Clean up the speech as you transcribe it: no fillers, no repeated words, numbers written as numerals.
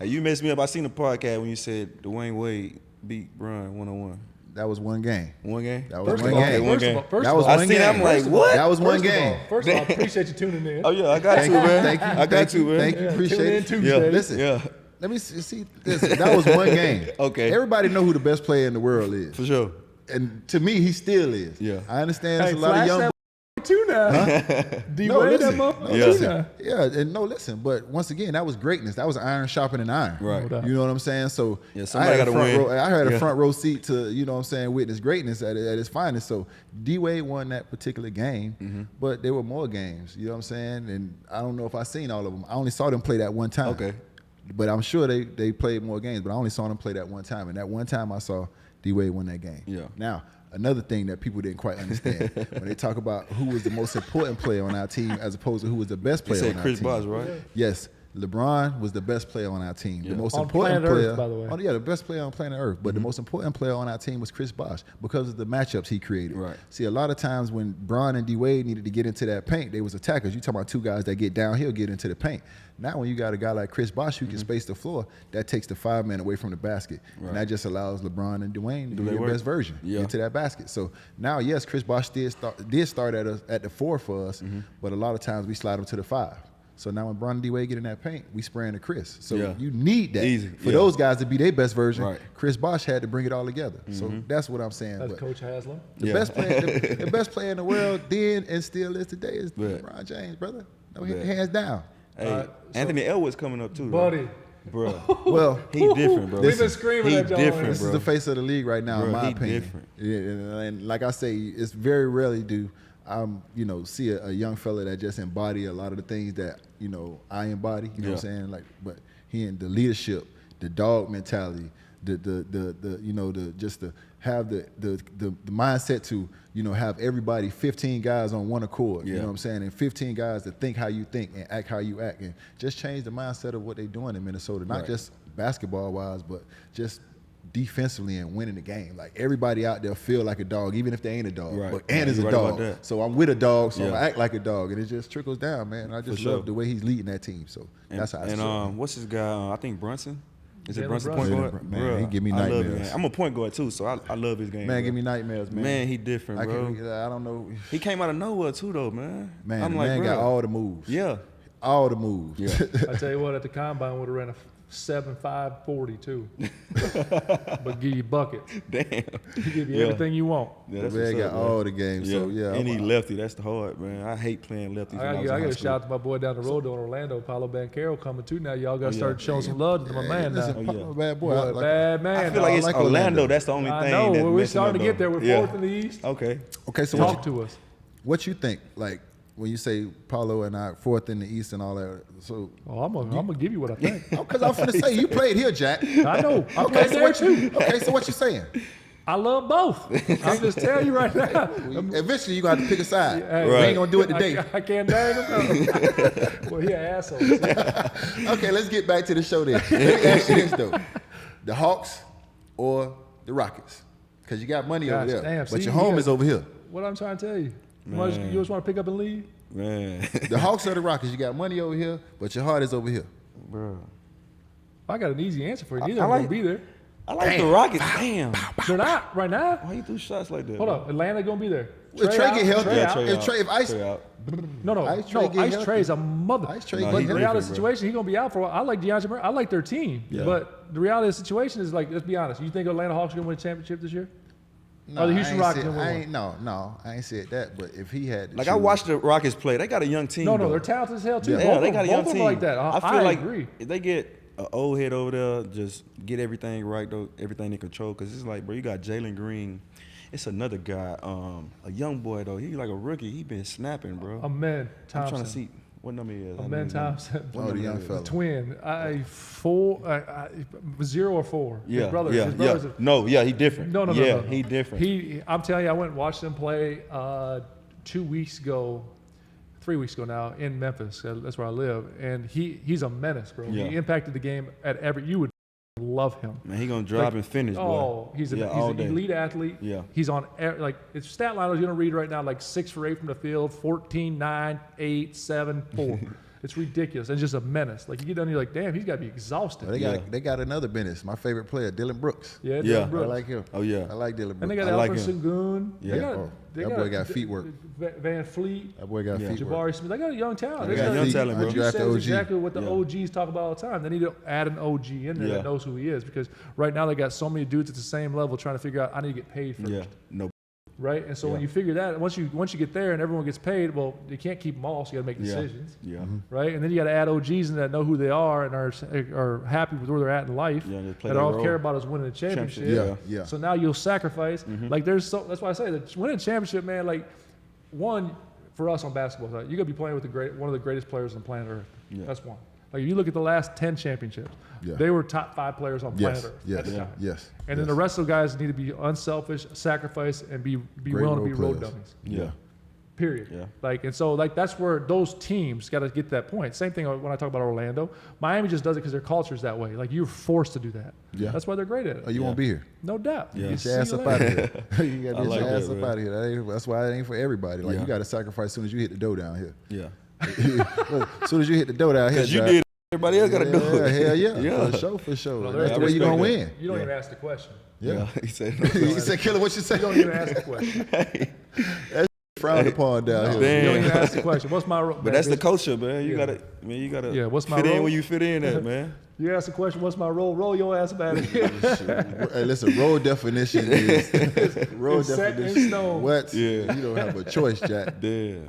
Hey, you messed me up. I seen the podcast when you said Dwayne Wade beat Bron 1-on-1. That was one game. One game? That was one game. That was one game. I'm like, what? That was one game. First of all, I appreciate you tuning in. Oh, yeah, I got you, man. Thank you. I got you, man. Thank you. Appreciate it. Yeah. Listen, let me see this. That was one game. Okay. Everybody know who the best player in the world is. For sure. And to me, he still is. Yeah. I understand there's a lot of young too now. D-Wade that motherfucker. Yeah, and no, listen. But once again, that was greatness. That was iron sharpening iron. Right. You know what I'm saying? So somebody got to win. I had a front row seat to, you know what I'm saying, witness greatness at its finest. So D-Wade won that particular game, but there were more games. You know what I'm saying? And I don't know if I seen all of them. I only saw them play that one time. Okay. But I'm sure they played more games. But I only saw them play that one time. And that one time I saw D-Wade win that game. Yeah. Now, another thing that people didn't quite understand when they talk about who was the most important player on our team as opposed to who was the best player on our Chris team. Bosh, right? Yes, LeBron was the best player on our team. Yeah. The most on important planet player, Earth, by the way. the best player on planet Earth. But the most important player on our team was Chris Bosh because of the matchups he created. Right. See, a lot of times when Bron and D-Wade needed to get into that paint, they was attackers. You talking about two guys that get downhill, get into the paint. Now when you got a guy like Chris Bosh who can space the floor, that takes the 5-man away from the basket. Right. And that just allows LeBron and Dwayne to do their work? best version into that basket. So now, yes, Chris Bosh did start at the 4 for us, but a lot of times we slide him to the 5. So now when Bron and D-Wade get in that paint, we spraying to Chris. So you need that for those guys to be their best version. Right. Chris Bosh had to bring it all together. So that's what I'm saying. That's but Coach Haslem. the best player in the world then and still is today is LeBron James, brother. No, hands down. Hey, Anthony Edwards coming up too, buddy. Bro. Well, he different, bro. We've been screaming at John. This is the face of the league right now, in my opinion. Different. And like I say, it's very rarely do see a young fella that just embody a lot of the things that I embody. You know what I'm saying? Like, but he in the leadership, the dog mentality, the have the mindset to have everybody 15 guys on one accord. You know what I'm saying? And 15 guys that think how you think and act how you act, and just change the mindset of what they're doing in Minnesota. Not just basketball wise, but just defensively and winning the game. Like everybody out there feel like a dog, even if they ain't a dog. Right. But Ant is a dog. So I'm with a dog, so I act like a dog. And it just trickles down, man. I just love the way he's leading that team. So that's how I see it. What's his guy? I think Brunson. Is it Brunson Brunson. point guard? Man, he give me nightmares. Man. I'm a point guard too, so I love his game. Man, bro. give me nightmares, man. Man, he different, bro. I don't know. He came out of nowhere too, though, man. Man, I'm the like, man bro. got all the moves. Yeah. All the moves. Yeah. I tell you what, at the combine would have ran a 7.5 40 too. But give you buckets. Damn. He give you everything you want. Yeah, The man got all the games. So and he lefty. That's the hard, man. I hate playing lefties. I got a shout out to my boy down the road in Orlando, Paulo Banchero coming too. Now y'all got to start showing some love to my man now. Bad boy. Bad man. I feel like it's like Orlando. That's the only thing. I know. That's We're starting to get there. We're Yeah. fourth in the East. Okay. Okay, so Talk to us. what you think? Like when you say Paulo and I fourth in the East and all that. So I'm gonna give you what I think. because I'm finna say you played here, Jack. I know. I played there too. Okay, so what you saying? I love both. I'm just telling you right now. Eventually, you gonna have to pick a side. Hey, We ain't gonna do it today. I can't dang him. Well, he an asshole. Okay, let's get back to the show then. Let me ask you this though: the Hawks or the Rockets? Because you got money over there, damn, but see, your home is over here. What I'm trying to tell you. Man. You just want to pick up and leave? Man. The Hawks or the Rockets? You got money over here, but your heart is over here. Bro. I got an easy answer for you. Neither of them gonna be there. I like the Rockets. Damn. They're not right now. Why you do shots like that? Hold up, Atlanta gonna be there. If Trey get healthy, Trey out. if Ice Trey Trey's a mother. Ice Trey No, But he's the reality of the different, bro. situation, he's gonna be out for a while. I like DeAndre Murray. I like their team. Yeah. But the reality of the situation is like, let's be honest. You think Atlanta Hawks are gonna win a championship this year? Or the Houston Rockets gonna win one? No, I ain't said that. But if he had, Like I watched the Rockets play. They got a young team. No, though. they're talented as hell too. Yeah, they Both got a young of them team like that. I feel like agree. if they get an old head over there, just get everything right, though, everything in control. Because it's like, bro, you got Jalen Green. It's another guy, a young boy though. He like a rookie. He been snapping, bro. Amen I'm Thompson. trying to see what number he is. Amen Thompson. the young fella. Twin. 0 or 4. Yeah, His brother. yeah, His brother's yeah. No, yeah, he different. No. He different. I'm telling you, I went and watched him play 2 weeks ago, 3 weeks ago now in Memphis. That's where I live, and he's a menace, bro. Yeah. He impacted the game at every. You would love him. Man, he gonna drive and finish, boy. Oh, he's an elite athlete. Yeah. He's on like his stat line I was gonna read right now, like 6 for 8 from the field, 14, 9, 8, 7, 4. It's ridiculous. And just a menace. Like you get down, you're like, damn, he's got to be exhausted. They got another business. My favorite player, Dylan Brooks. Yeah, Yeah. Dylan Brooks. I like him. Oh yeah. I like Dylan Brooks. And they got I like Alfred him. Sengun. Yeah. That boy got feet work. Van Fleet. That boy got feet work. Jabari Smith. They got a young talent. They got young talent, bro. What you said is OG. exactly what the Yeah. OGs talk about all the time. They need to add an OG in there Yeah. that knows who he is, because right now they got so many dudes at the same level trying to figure out, I need to get paid first. Yeah. No. Right? And so when Yeah. you figure that, once you get there and everyone gets paid, well, you can't keep them all, so you got to make Yeah. decisions. Yeah. Right? And then you got to add OGs in that know who they are and are happy with where they're at in life. Yeah, they play that their all role. care about is winning a championship. Yeah. So now you'll sacrifice. Like that's why I say that winning a championship, man, like one for us on basketball side, you gotta be playing with one of the greatest players on planet Earth. Yeah. That's one. Like if you look at the last 10 championships, Yeah. they were top 5 players on planet Yes. Earth Yes. at the time. Yes. And then the rest of the guys need to be unselfish, sacrifice, and be Great willing to role be road players. dummies. Yeah. Period. Yeah. Like, and so like that's where those teams got to get to that point. Same thing when I talk about Orlando. Miami just does it because their culture is that way. Like you're forced to do that. Yeah. That's why they're great at it. Oh, you won't be here. No doubt. Yeah. Get See your ass you up later. out of here. You got I to get like your that, ass up man. out of here. That's why it ain't for everybody. Like Yeah. you got to sacrifice as soon as you hit the dough down here. Yeah. As soon as you hit the dough down here, Because you Jack. did. Everybody else gotta do Yeah, it. hell yeah. Yeah. For sure. Well, That's I the way you gonna respect win. You don't Yeah. even ask the question. Yeah. He said. He said, "Killer, what you say?" You don't even ask the question. Frowned upon down here. Damn. You don't even ask the question. What's my role? But that's the culture, man. You Yeah. gotta. Yeah, what's my fit in role? where you fit in at, man. You ask the question, what's my role? Roll your ass about it. Hey, listen, role definition is role It's set in definition. stone. What? Yeah. You don't have a choice, Jack. Damn.